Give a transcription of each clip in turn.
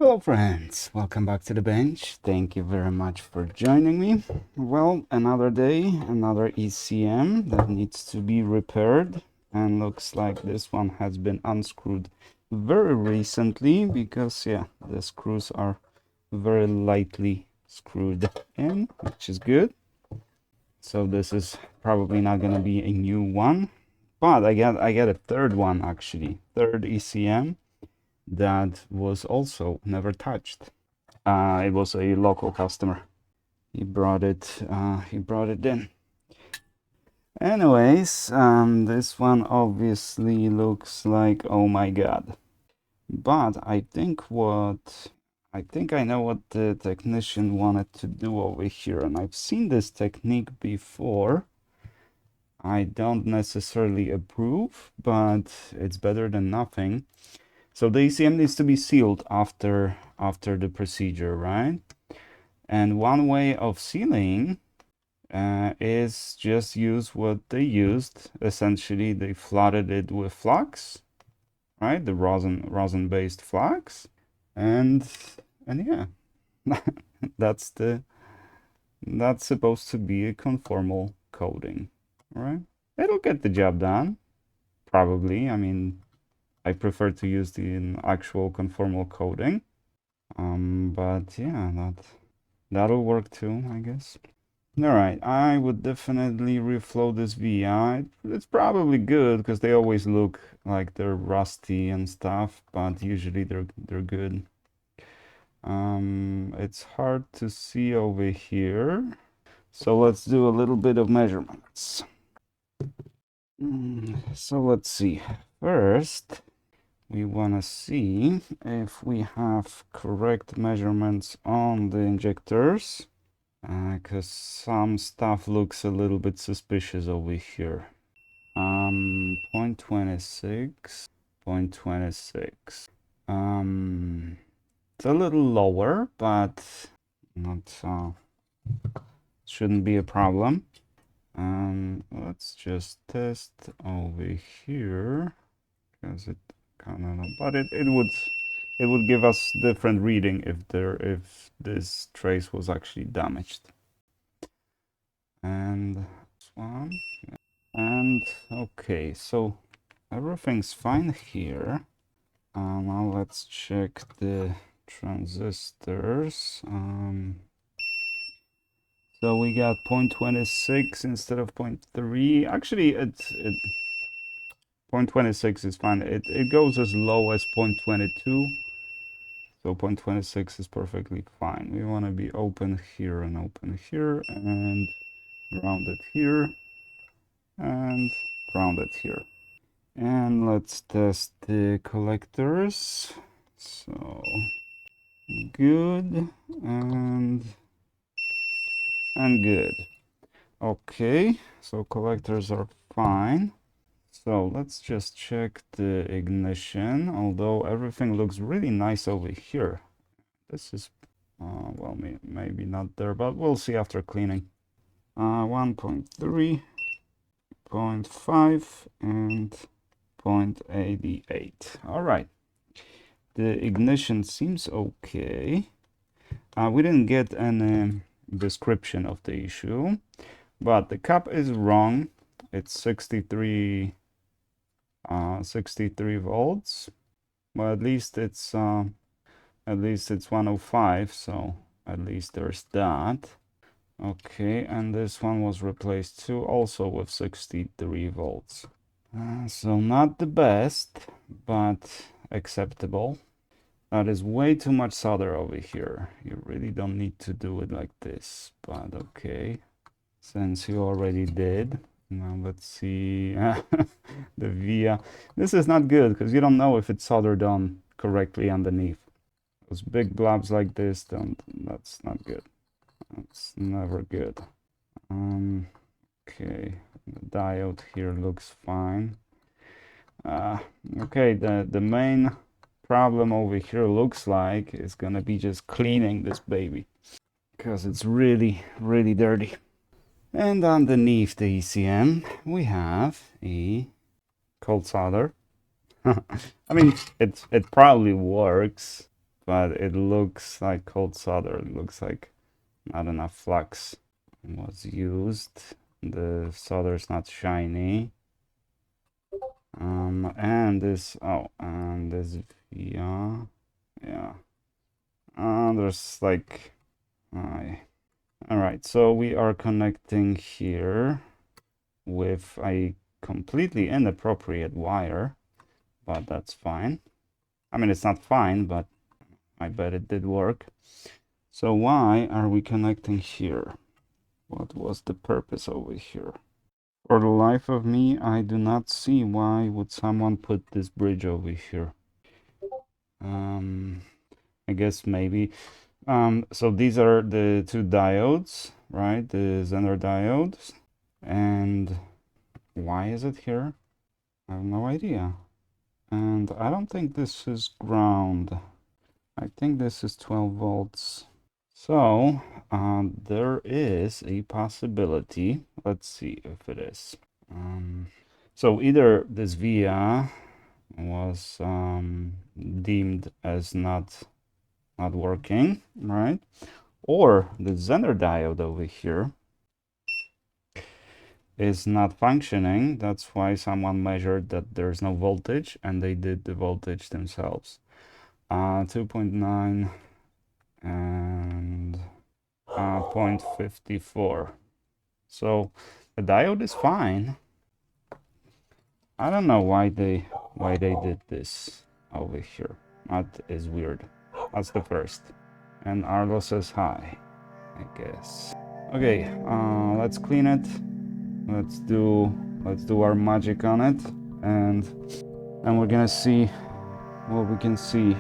Hello friends, welcome back to the bench. Thank you very much for joining me. Well, another day, another ECM that needs to be repaired, and looks like this one has been unscrewed very recently because yeah, the screws are very lightly screwed in, which is good. So this is probably not gonna be a new one, but I got a third one actually, third ECM that was also never touched. It was a local customer. He brought it. He brought it in. Anyways, this one obviously looks like, oh my god. But I think I know what the technician wanted to do over here, and I've seen this technique before. I don't necessarily approve, but it's better than nothing. So the ECM needs to be sealed after the procedure, right? And one way of sealing is just use what they used. Essentially, they flooded it with flux, right? The rosin-based flux, and yeah, that's supposed to be a conformal coating, right? It'll get the job done, probably. I mean, I prefer to use the actual conformal coating. But yeah, that'll work too, I guess. Alright, I would definitely reflow this VI. It's probably good because they always look like they're rusty and stuff, but usually they're good. It's hard to see over here, so let's do a little bit of measurements. So let's see. First, we want to see if we have correct measurements on the injectors, because some stuff looks a little bit suspicious over here. 0.26, 0.26. It's a little lower, but not shouldn't be a problem. Let's just test over here because it kind of, but it would give us different reading if this trace was actually damaged. And this one, and okay, so everything's fine here. Now let's check the transistors. So we got 0.26 instead of 0.3. Actually, 0.26 is fine. It goes as low as 0.22. So 0.26 is perfectly fine. We want to be open here and round it here and ground it here. And let's test the collectors. So good and good. Okay, so collectors are fine. So let's just check the ignition, although everything looks really nice over here. This is, well, maybe not there, but we'll see after cleaning. 1.3, 0.5, and 0.88. All right. The ignition seems okay. We didn't get any description of the issue, but the cap is wrong. It's 63 volts. Well, at least it's 105, so at least there's that. Okay, and this one was replaced too, also with 63 volts. So not the best, but acceptable. That is way too much solder over here. You really don't need to do it like this, but okay. Since you already did. Now let's see the via. This is not good because you don't know if it's soldered on correctly underneath. Those big blobs like this, that's not good. That's never good. Okay, the diode here looks fine. Okay, the main problem over here looks like is gonna be just cleaning this baby because it's really dirty. And underneath the ECM, we have a cold solder. I mean, it probably works, but it looks like cold solder. It looks like not enough flux was used. The solder's not shiny. And this, and this via, yeah. There's like, all right, so we are connecting here with a completely inappropriate wire, but that's fine. I mean, it's not fine, but I bet it did work. So why are we connecting here? What was the purpose over here? For the life of me, I do not see why would someone put this bridge over here. I guess maybe. So these are the two diodes, right? The Zener diodes. And why is it here? I have no idea. And I don't think this is ground. I think this is 12 volts. So there is a possibility. Let's see if it is. So either this via was deemed as not working, right? Or the Zener diode over here is not functioning. That's why someone measured that there's no voltage and they did the voltage themselves. 2.9 and 0.54. So the diode is fine. I don't know why they did this over here. That is weird. That's the first. And Arlo says hi, I guess. Okay, let's clean it. Let's do our magic on it, and we're gonna see what we can see.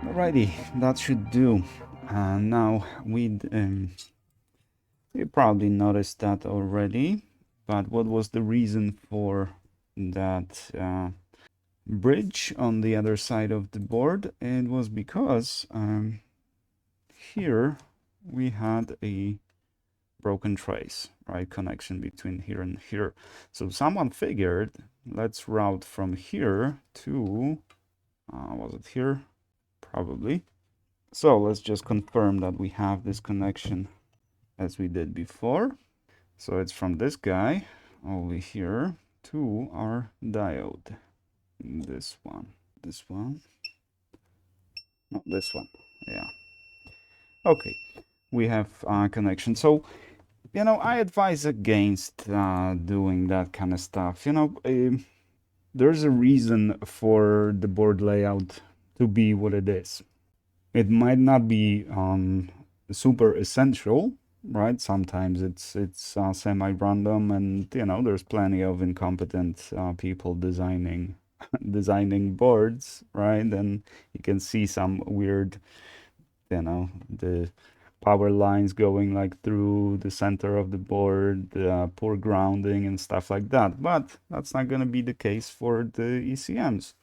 Alrighty, that should do. Now you probably noticed that already, but what was the reason for that bridge on the other side of the board? It was because here we had a broken trace, right? Connection between here and here. So someone figured let's route from here to, was it here? Probably. So let's just confirm that we have this connection as we did before. So it's from this guy over here to our diode. This one, no, this one, yeah. Okay, we have connection. So, you know, I advise against doing that kind of stuff. You know, there's a reason for the board layout to be what it is. It might not be super essential, right? Sometimes it's semi-random, and you know, there's plenty of incompetent people designing designing boards, right? And you can see some weird, you know, the power lines going like through the center of the board, poor grounding and stuff like that. But that's not going to be the case for the ECMs.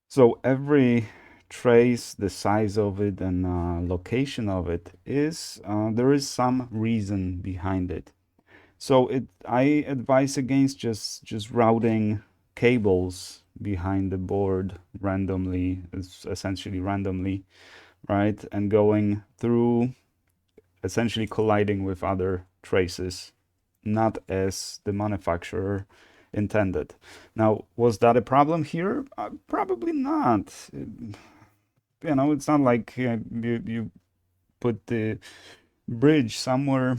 So every trace, the size of it, and location of it is there is some reason behind it. So I advise against just routing cables behind the board randomly, essentially randomly, right? And going through, essentially colliding with other traces, not as the manufacturer intended. Now, was that a problem here? Probably not. You know, it's not like you put the bridge somewhere,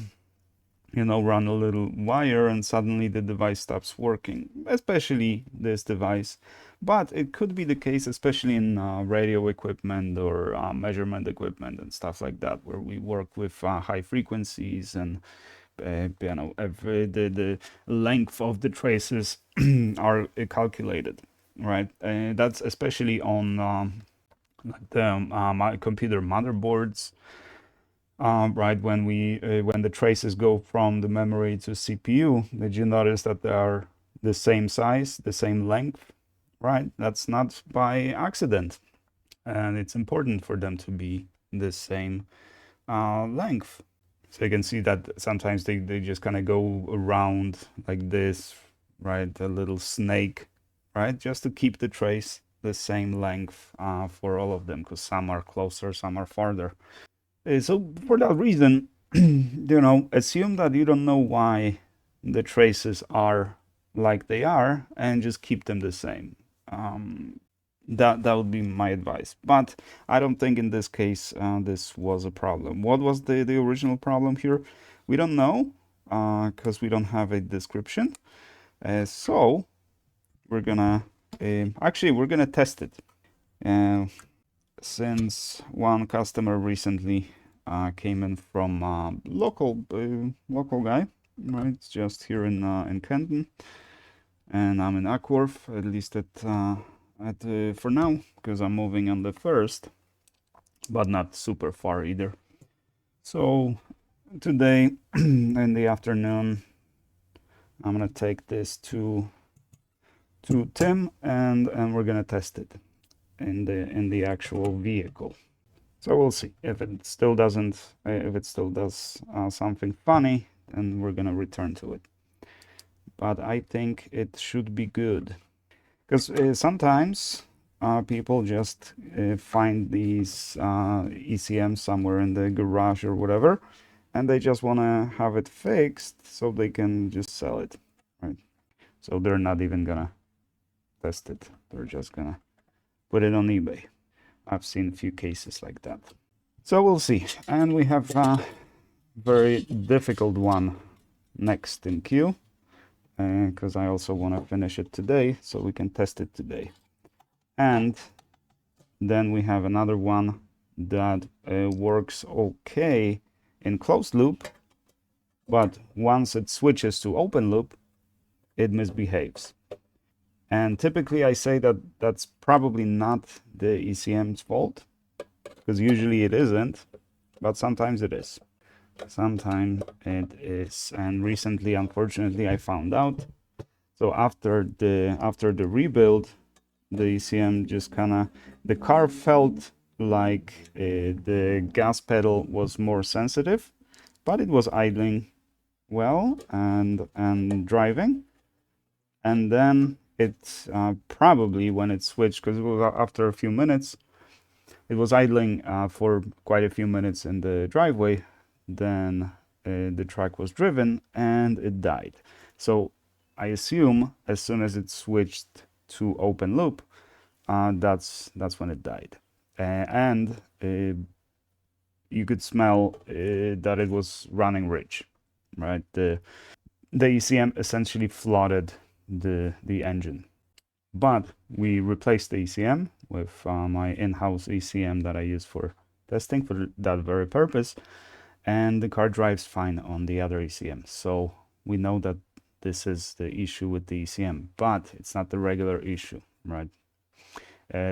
you know, run a little wire and suddenly the device stops working, especially this device. But it could be the case, especially in radio equipment or measurement equipment and stuff like that, where we work with high frequencies and you know, the length of the traces are calculated, right? That's especially on the computer motherboards, right? When the traces go from the memory to CPU, did you notice that they are the same size, the same length, right? That's not by accident, and it's important for them to be the same length. So you can see that sometimes they just kind of go around like this, right? A little snake, right? Just to keep the trace the same length for all of them, because some are closer, some are farther. So for that reason, you know, assume that you don't know why the traces are like they are and just keep them the same. That would be my advice. But I don't think in this case this was a problem. What was the original problem here? We don't know because we don't have a description. So we're gonna actually we're gonna test it. Since one customer recently came in from local guy, right? It's just here in Kenton, and I'm in Ackworth, at least for now, because I'm moving on the 1st, but not super far either. So today in the afternoon, I'm gonna take this to Tim, and we're gonna test it in the actual vehicle. So we'll see if it still does something funny, then we're gonna return to it. But I think it should be good, because sometimes people just find these ECMs somewhere in the garage or whatever, and they just want to have it fixed so they can just sell it, right? So they're not even gonna test it. They're just gonna put it on eBay. I've seen a few cases like that. So we'll see. And we have a very difficult one next in queue, because I also want to finish it today so we can test it today. And then we have another one that works okay in closed loop, but once it switches to open loop, it misbehaves. And typically I say that that's probably not the ECM's fault, because usually it isn't, but sometimes it is. Sometimes it is. And recently, unfortunately, I found out. So after the rebuild, the ECM just kind of, the car felt like the gas pedal was more sensitive, but it was idling well and driving. And then It's probably when it switched, because it was after a few minutes, it was idling for quite a few minutes in the driveway. Then the truck was driven and it died. So I assume as soon as it switched to open loop, that's when it died. And you could smell that it was running rich, right? The ECM essentially flooded the engine. But we replaced the ECM with my in-house ECM that I use for testing for that very purpose, and the car drives fine on the other ECM. So we know that this is the issue with the ECM, but it's not the regular issue, right?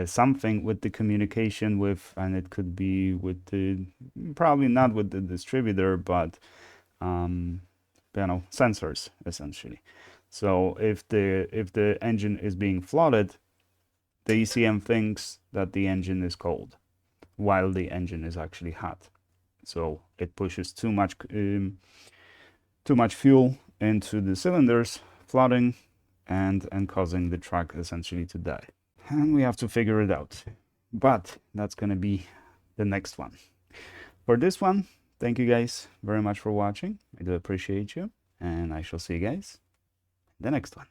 Something with the communication with, and it could be with the, probably not with the distributor, but sensors essentially. So if the engine is being flooded, the ECM thinks that the engine is cold while the engine is actually hot. So it pushes too much fuel into the cylinders, flooding and causing the truck essentially to die. And we have to figure it out. But that's gonna be the next one. For this one, thank you guys very much for watching. I do appreciate you, and I shall see you guys in the next one.